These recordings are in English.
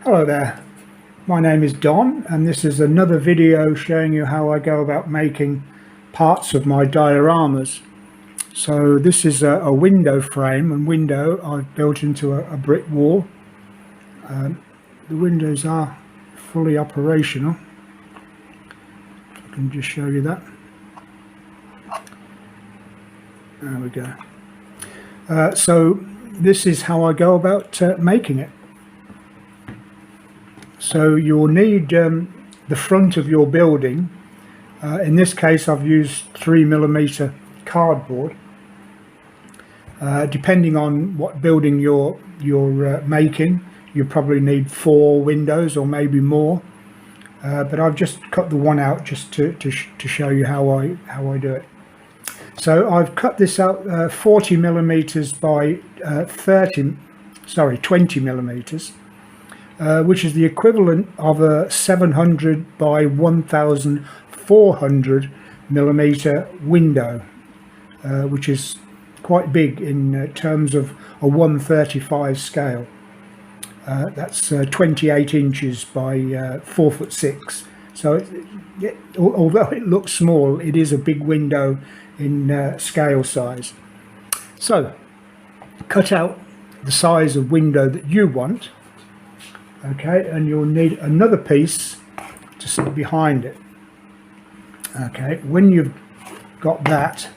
Hello there, my name is Don and this is another video showing you how I go about making parts of my dioramas. So this is a window frame and window I've built into a brick wall. The windows are fully operational. I can just show you that. There we go. So this is how I go about making it. So you'll need the front of your building. In this case I've used 3mm cardboard. Depending on what building you're making, you probably need 4 windows or maybe more. But I've just cut the one out just to show you how I do it. So I've cut this out 40mm by 20mm. Which is the equivalent of a 700 by 1400 millimeter window, which is quite big in terms of a 1/35 scale. That's 28 inches by 4'6". So although it looks small, it is a big window in scale size. So cut out the size of window that you want. Okay, and you'll need another piece to sit behind it. Okay, when you've got that,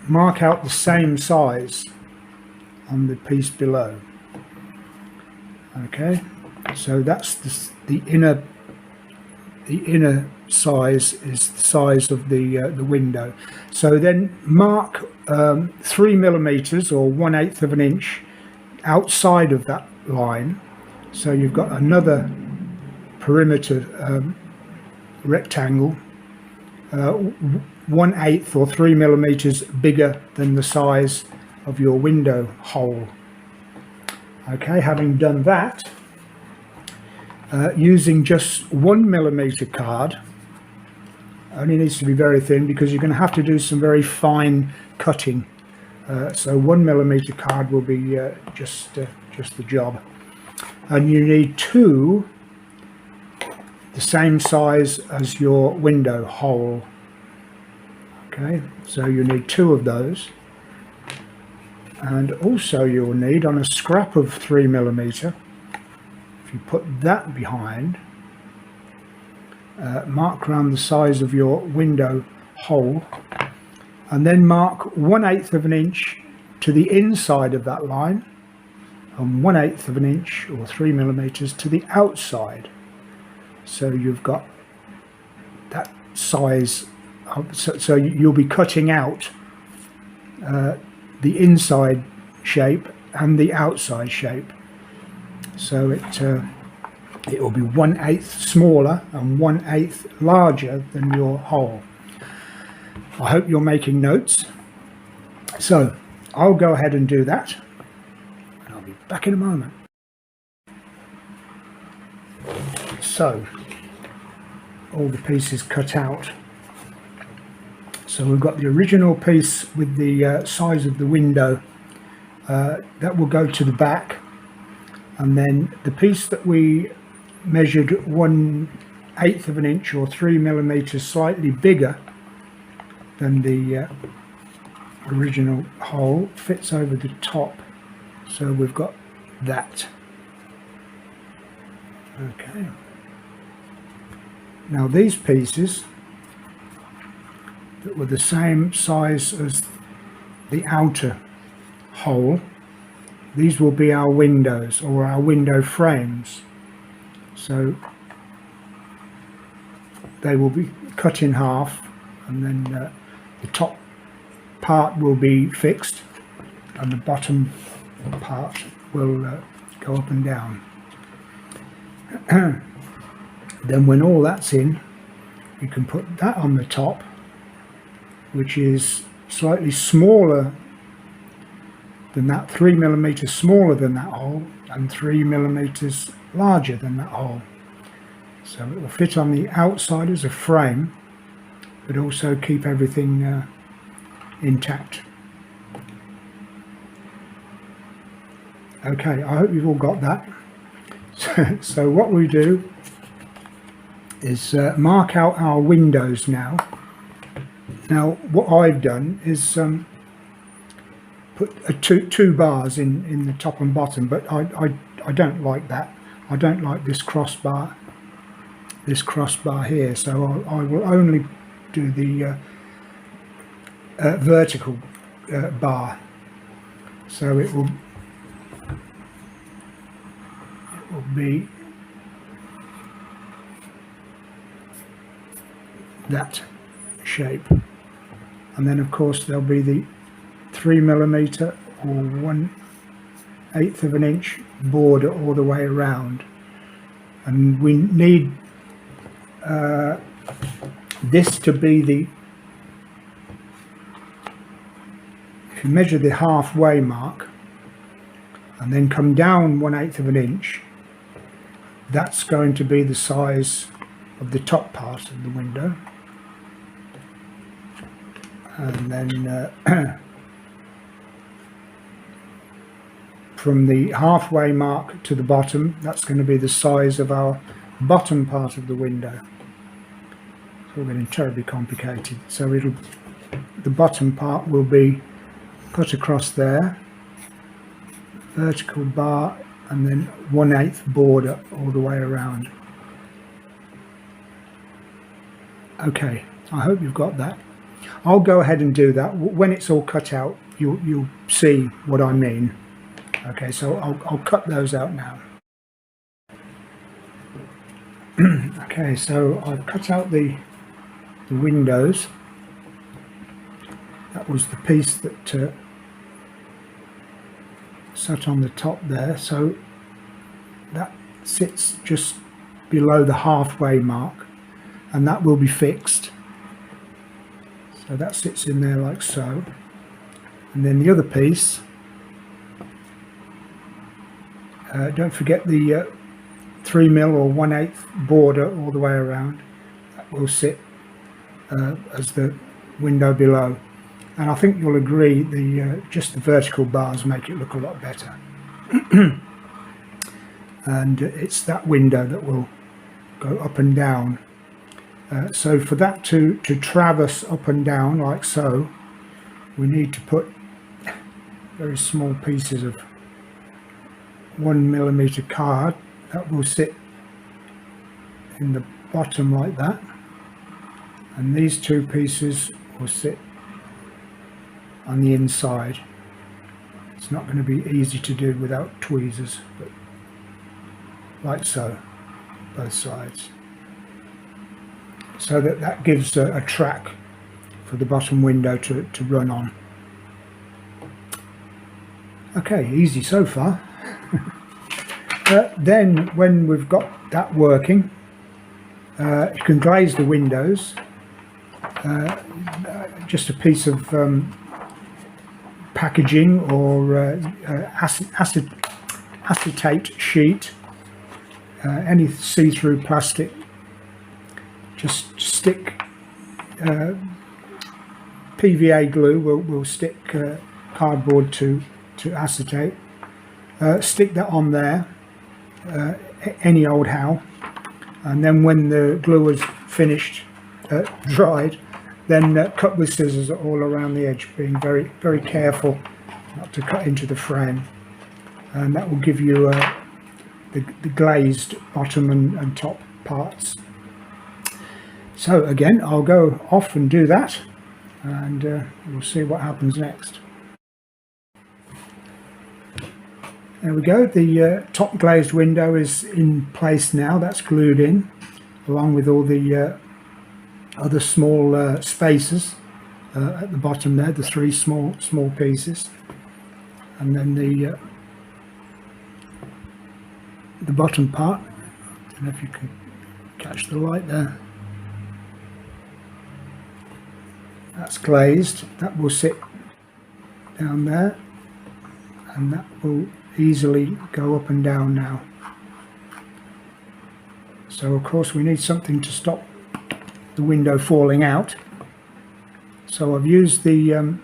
mark out the same size on the piece below. Okay, so that's the inner size is the size of the window. So then mark 3mm or 1/8 of an inch outside of that line, so you've got another perimeter rectangle 1/8 or 3mm bigger than the size of your window hole. Okay, having done that, using just 1mm card, only needs to be very thin because you're going to have to do some very fine cutting. So 1mm card will be just the job, and you need 2 the same size as your window hole. Okay, so you need 2 of those, and also you'll need, on a scrap of 3mm, if you put that behind, mark around the size of your window hole, and then mark 1/8 of an inch to the inside of that line and 1/8 of an inch or 3mm to the outside. So you've got that size so you'll be cutting out the inside shape and the outside shape, so it will be 1/8 smaller and 1/8 larger than your hole. I hope you're making notes. So I'll go ahead and do that, and I'll be back in a moment. So all the pieces cut out. So we've got the original piece with the size of the window that will go to the back, and then the piece that we measured 1/8 of an inch or 3mm slightly bigger than the original hole fits over the top, so we've got that. Okay, now these pieces that were the same size as the outer hole, these will be our windows or our window frames, so they will be cut in half, and then the top part will be fixed and the bottom part will go up and down. Then when all that's in, you can put that on the top, which is slightly smaller than that, 3mm smaller than that hole and 3mm larger than that hole. So it will fit on the outside as a frame, but also keep everything intact. Okay, I hope you've all got that. So what we do is mark out our windows now. Now what I've done is put two bars in the top and bottom, but I don't like that. I don't like this crossbar here, so I will only do the vertical bar. So it will be that shape, and then of course there'll be the 3mm or 1/8 of an inch border all the way around, and we need this to be the, if you measure the halfway mark and then come down 1/8 of an inch, that's going to be the size of the top part of the window. And then from the halfway mark to the bottom, that's going to be the size of our bottom part of the window. It's all getting terribly complicated. So the bottom part will be put across there, vertical bar, and then 1/8 border all the way around. Okay, I hope you've got that. I'll go ahead and do that. When it's all cut out, you'll see what I mean. Okay, so I'll cut those out now. Okay, so I've cut out the windows. That was the piece that sat on the top there, so that sits just below the halfway mark, and that will be fixed. So that sits in there like so, and then the other piece, don't forget the 3mm or 1/8 border all the way around. That will sit as the window below, and I think you'll agree just the vertical bars make it look a lot better. And it's that window that will go up and down. So for that to traverse up and down like so, we need to put very small pieces of 1mm card that will sit in the bottom like that, and these two pieces will sit on the inside. It's not going to be easy to do without tweezers, but like so, both sides, so that gives a track for the bottom window to run on. Okay, easy so far. Then when we've got that working, you can glaze the windows. Just a piece of packaging or acetate sheet, any see-through plastic, just stick PVA glue. We'll stick cardboard to acetate, stick that on there, any old how, and then when the glue is finished, dried, then cut with scissors all around the edge, being very, very careful not to cut into the frame, and that will give you the glazed bottom and top parts. So again, I'll go off and do that, and we'll see what happens next. There we go, the top glazed window is in place now. That's glued in, along with all the other small spaces at the bottom there, the three small pieces, and then the bottom part. I don't know if you can catch the light there. That's glazed. That will sit down there, and that will easily go up and down now. So of course we need something to stop the window falling out. So I've used the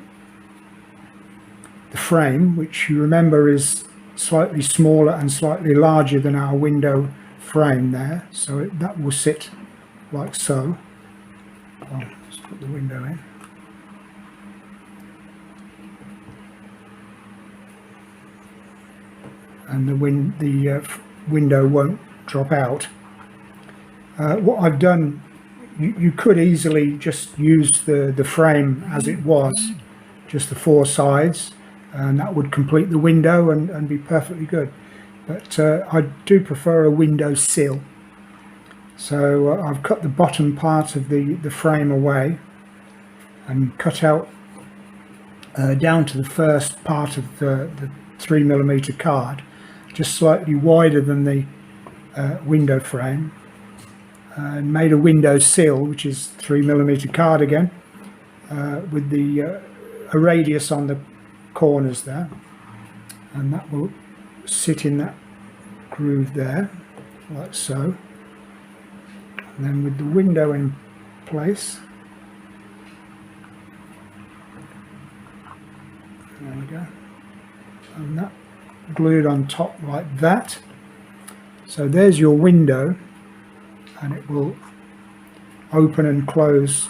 frame, which you remember is slightly smaller and slightly larger than our window frame there, so that will sit like so. Let's put the window in. And the window won't drop out. What I've done, you could easily just use the frame as it was, just the four sides, and that would complete the window and be perfectly good. But I do prefer a window sill. So I've cut the bottom part of the frame away and cut out down to the first part of the 3mm card, just slightly wider than the window frame, and made a window sill, which is 3mm card again, with a radius on the corners there, and that will sit in that groove there, like so. And then with the window in place, there we go, and that glued on top like that. So there's your window, and it will open and close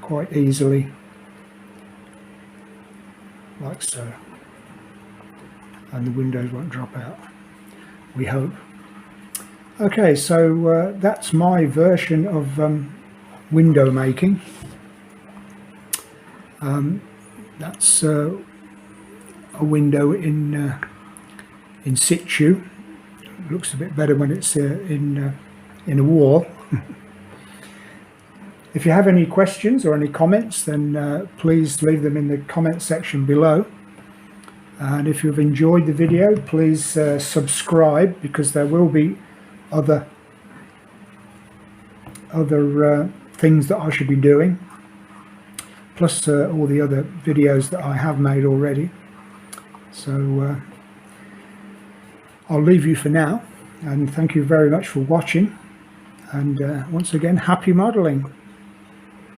quite easily, like so, and the windows won't drop out, we hope. Okay, so that's my version of window making. That's a window in situ. It looks a bit better when it's in a wall. If you have any questions or any comments, then please leave them in the comment section below. And if you've enjoyed the video, please subscribe, because there will be other things that I should be doing, plus all the other videos that I have made already. So I'll leave you for now, and thank you very much for watching, and once again, happy modelling.